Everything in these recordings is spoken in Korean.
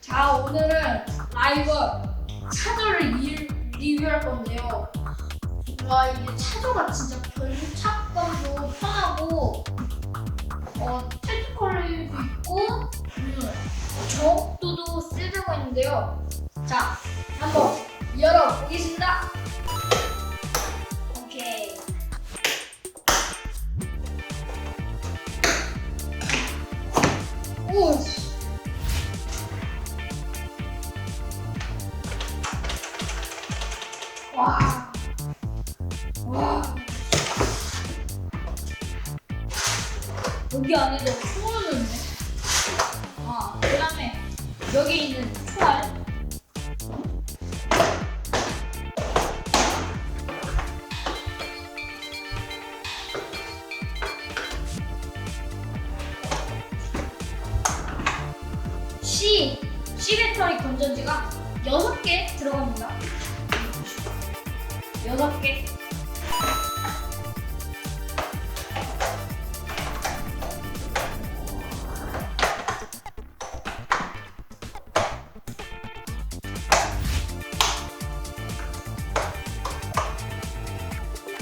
자, 오늘은 라이벌 차저를 리뷰할 건데요. 와, 이게 차저가 진짜 견착감도 편하고 텔트 컬러도 있고 정확도도 세다고 있는데요. 자, 한번 열어보겠습니다. 오케이. 오. 와. 와. 여기 안에도 총을 넣네. 그 다음에 여기 있는 총알. C 배터리 건전지가 6개 들어갑니다. 6개.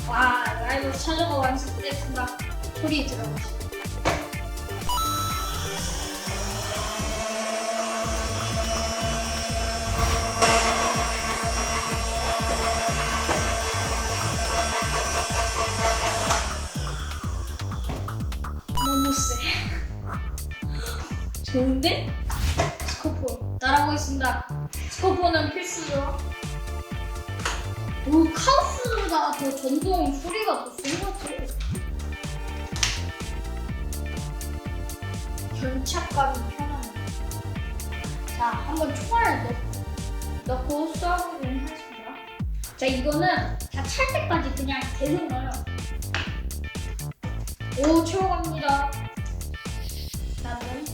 와, 라이브 차저가 완성됐습니다. 소리 들어보시죠. 너무 세. 좋은데? 스코프 따라보겠습니다. 스코프는 필수죠. 오, 카우스보다 더 전동 소리가 더 센 것 같아요. 견착감이 편하네. 자, 한번 총알을 넣고 쏴보도록 하겠습니다. 자, 이거는 다 찰 때까지 그냥 계속 넣어요. 오, 채워갑니다. 다음은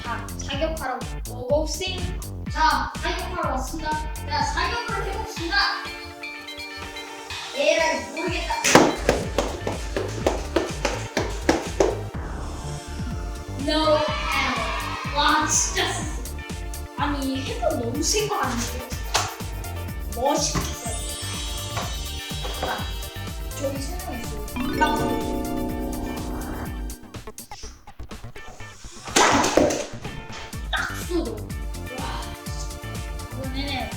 자, 사격하러 고고싱. 자, 사격하러 왔습니다. 자, 사격을 해봅시다. 에라이, 모르겠다. No ammo. 와, 진짜 셌어. 아니, 해도 너무 센 거 아니에요? 멋있겠어요. 자, 저기 3명 있어요. 딱 쏘도. 와, 이번에는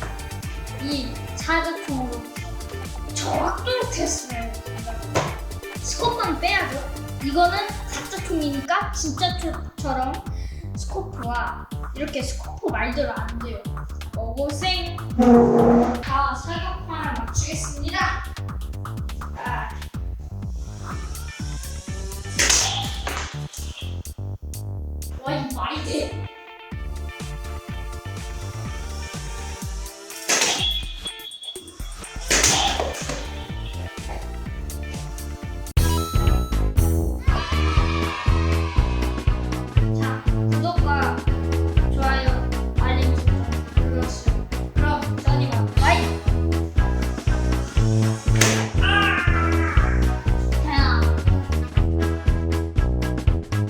이 차저총으로 정확도로 테스트를 해봅니다. 스코프는 빼야죠. 이거는 가짜 총이니까 진짜 총처럼 스코프와 이렇게 스코프 말대로 안 돼요. 고고생. 자, 사격판을 맞추겠습니다. 와, 이 말이 돼?